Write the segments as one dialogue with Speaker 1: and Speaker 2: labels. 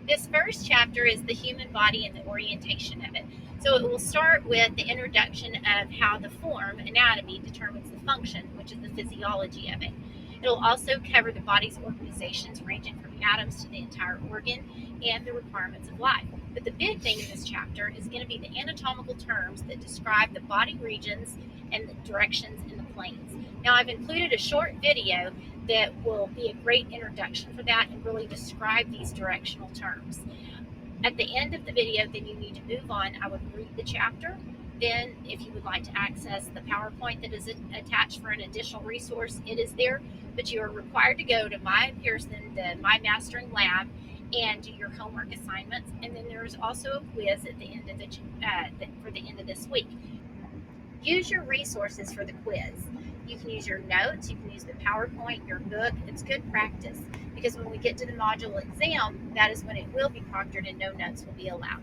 Speaker 1: This first chapter is the human body and the orientation of it. So it will start with the introduction of how the form, anatomy, determines the function, which is the physiology of it. It'll also cover the body's organizations, ranging from atoms to the entire organ, and the requirements of life. But the big thing in this chapter is going to be the anatomical terms that describe the body regions and the directions and the planes. Now, I've included a short video that will be a great introduction for that and really describe these directional terms. At the end of the video, then you need to move on. I would read the chapter. Then, if you would like to access the PowerPoint that is attached for an additional resource, it is there. But you are required to go to My Pearson, the My Mastering Lab, and do your homework assignments. And then there is also a quiz at the end of for the end of this week. Use your resources for the quiz. You can use your notes, you can use the PowerPoint, your book. It's good practice because when we get to the module exam, that is when it will be proctored and no notes will be allowed.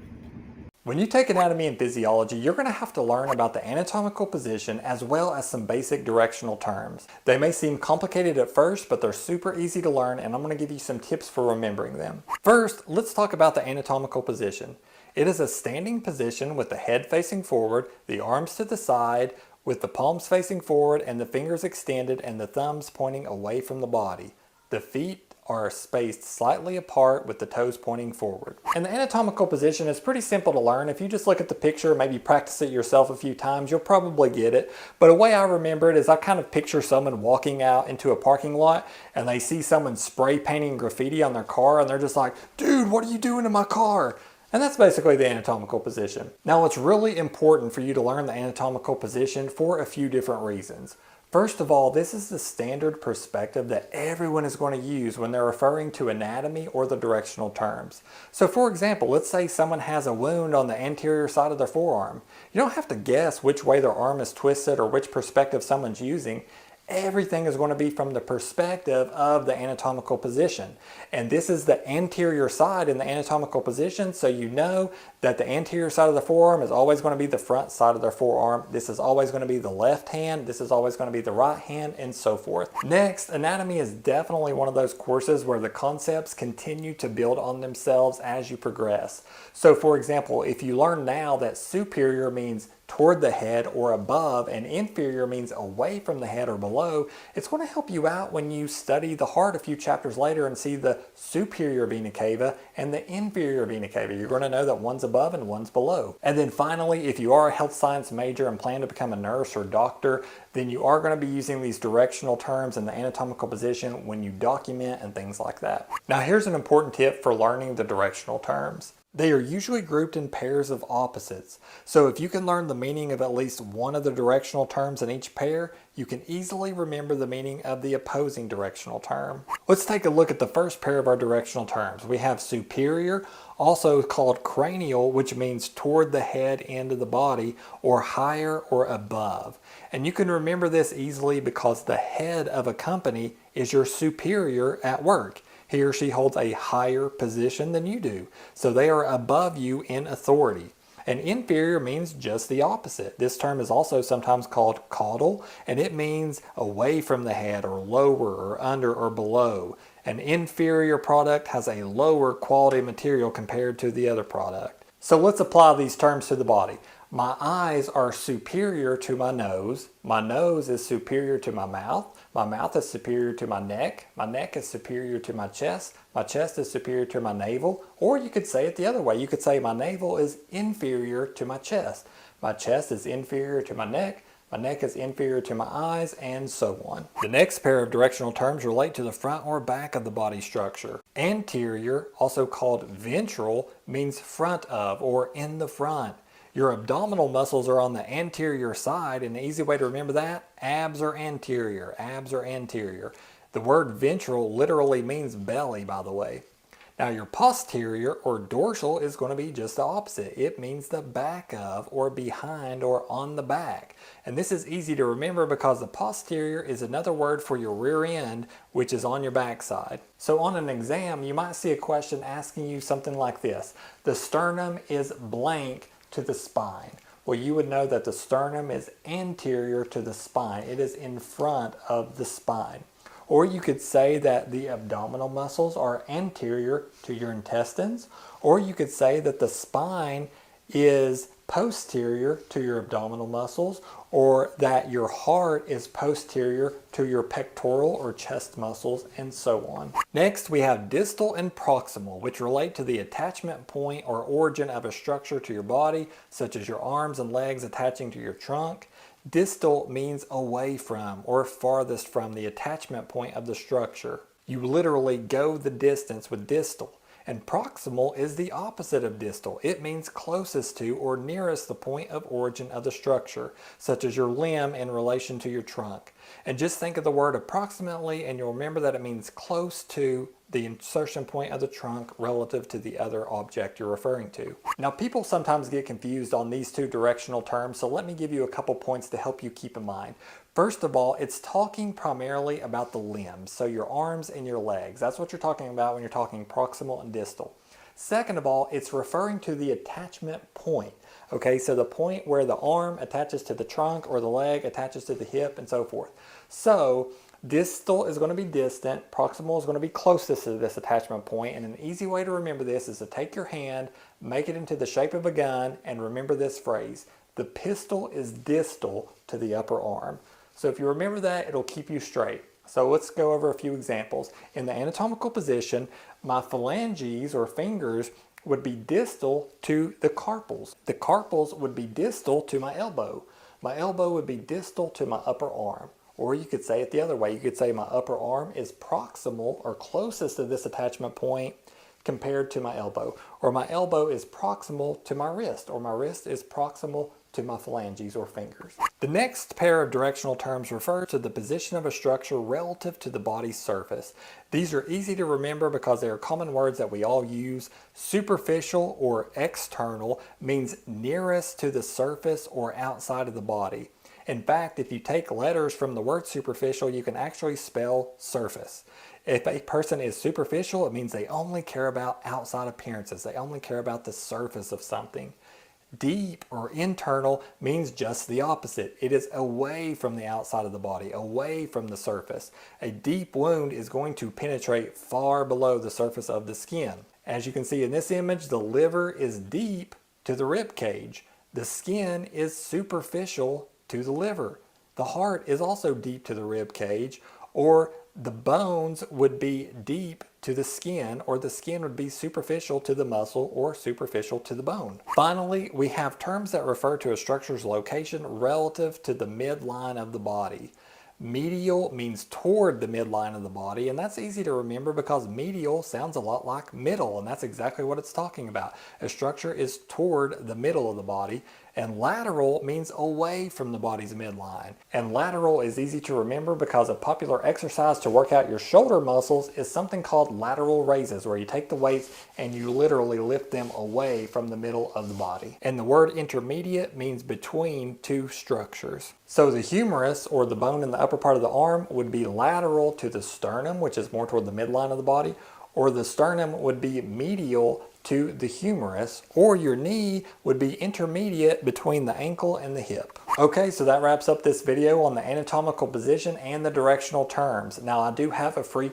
Speaker 2: When you take anatomy and physiology, you're going to have to learn about the anatomical position as well as some basic directional terms. They may seem complicated at first, but they're super easy to learn, and I'm going to give you some tips for remembering them. First, let's talk about the anatomical position. It is a standing position with the head facing forward, the arms to the side, with the palms facing forward and the fingers extended and the thumbs pointing away from the body. The feet are spaced slightly apart with the toes pointing forward. And the anatomical position is pretty simple to learn. If you just look at the picture, maybe practice it yourself a few times, you'll probably get it. But a way I remember it is I kind of picture someone walking out into a parking lot and they see someone spray painting graffiti on their car and they're just like, dude, what are you doing to my car? And that's basically the anatomical position. Now, it's really important for you to learn the anatomical position for a few different reasons. First of all, this is the standard perspective that everyone is going to use when they're referring to anatomy or the directional terms. So for example, let's say someone has a wound on the anterior side of their forearm. You don't have to guess which way their arm is twisted or which perspective someone's using. Everything is going to be from the perspective of the anatomical position. And this is the anterior side in the anatomical position, so you know that the anterior side of the forearm is always going to be the front side of their forearm. This is always going to be the left hand. This is always going to be the right hand, and so forth. Next, anatomy is definitely one of those courses where the concepts continue to build on themselves as you progress. So for example, if you learn now that superior means toward the head or above, and inferior means away from the head or below, it's going to help you out when you study the heart a few chapters later and see the superior vena cava and the inferior vena cava. You're going to know that one's above and one's below. And then finally, if you are a health science major and plan to become a nurse or doctor, then you are going to be using these directional terms and the anatomical position when you document and things like that. Now here's an important tip for learning the directional terms. They are usually grouped in pairs of opposites. So if you can learn the meaning of at least one of the directional terms in each pair, you can easily remember the meaning of the opposing directional term. Let's take a look at the first pair of our directional terms. We have superior, also called cranial, which means toward the head end of the body, or higher or above. And you can remember this easily because the head of a company is your superior at work. He or she holds a higher position than you do, so they are above you in authority. And inferior means just the opposite. This term is also sometimes called caudal, and it means away from the head or lower or under or below. An inferior product has a lower quality material compared to the other product. So let's apply these terms to the body. My eyes are superior to my nose is superior to my mouth is superior to my neck is superior to my chest is superior to my navel, or you could say it the other way. You could say my navel is inferior to my chest is inferior to my neck is inferior to my eyes, and so on. The next pair of directional terms relate to the front or back of the body structure. Anterior, also called ventral, means front of or in the front. Your abdominal muscles are on the anterior side, and the easy way to remember that, abs are anterior. The word ventral literally means belly, by the way. Now your posterior or dorsal is going to be just the opposite. It means the back of or behind or on the back. And this is easy to remember because the posterior is another word for your rear end, which is on your backside. So on an exam, you might see a question asking you something like this. The sternum is blank to the spine. Well, you would know that the sternum is anterior to the spine. It is in front of the spine. Or you could say that the abdominal muscles are anterior to your intestines. Or you could say that the spine is posterior to your abdominal muscles, or that your heart is posterior to your pectoral or chest muscles, and so on. Next, we have distal and proximal, which relate to the attachment point or origin of a structure to your body, such as your arms and legs attaching to your trunk. Distal means away from or farthest from the attachment point of the structure. You literally go the distance with distal. And proximal is the opposite of distal. It means closest to or nearest the point of origin of the structure, such as your limb in relation to your trunk. And just think of the word approximately, and you'll remember that it means close to the insertion point of the trunk relative to the other object you're referring to. Now, people sometimes get confused on these two directional terms, so let me give you a couple points to help you keep in mind. First of all, it's talking primarily about the limbs, so your arms and your legs. That's what you're talking about when you're talking proximal and distal. Second of all, it's referring to the attachment point. Okay, so the point where the arm attaches to the trunk or the leg attaches to the hip and so forth. So distal is going to be distant, proximal is going to be closest to this attachment point, and an easy way to remember this is to take your hand, make it into the shape of a gun, and remember this phrase: the pistol is distal to the upper arm. So if you remember that, it'll keep you straight. So let's go over a few examples. In the anatomical position, my phalanges or fingers would be distal to the carpals. The carpals would be distal to my elbow. My elbow would be distal to my upper arm. Or you could say it the other way. You could say my upper arm is proximal or closest to this attachment point compared to my elbow. Or my elbow is proximal to my wrist. Or my wrist is proximal to my phalanges or fingers. The next pair of directional terms refer to the position of a structure relative to the body's surface. These are easy to remember because they are common words that we all use. Superficial or external means nearest to the surface or outside of the body. In fact, if you take letters from the word superficial, you can actually spell surface. If a person is superficial, it means they only care about outside appearances. They only care about the surface of something. Deep or internal means just the opposite. It is away from the outside of the body, away from the surface. A deep wound is going to penetrate far below the surface of the skin. As you can see in this image, the liver is deep to the rib cage. The skin is superficial to the liver. The heart is also deep to the rib cage, or the bones would be deep to the skin, or the skin would be superficial to the muscle or superficial to the bone. Finally, we have terms that refer to a structure's location relative to the midline of the body. Medial means toward the midline of the body, and that's easy to remember because medial sounds a lot like middle, and that's exactly what it's talking about. A structure is toward the middle of the body, and lateral means away from the body's midline. And lateral is easy to remember because a popular exercise to work out your shoulder muscles is something called lateral raises, where you take the weights and you literally lift them away from the middle of the body. And the word intermediate means between two structures. So the humerus, or the bone in the upper part of the arm, would be lateral to the sternum, which is more toward the midline of the body, or the sternum would be medial to the humerus, or your knee would be intermediate between the ankle and the hip. Okay, so that wraps up this video on the anatomical position and the directional terms. Now, I do have a free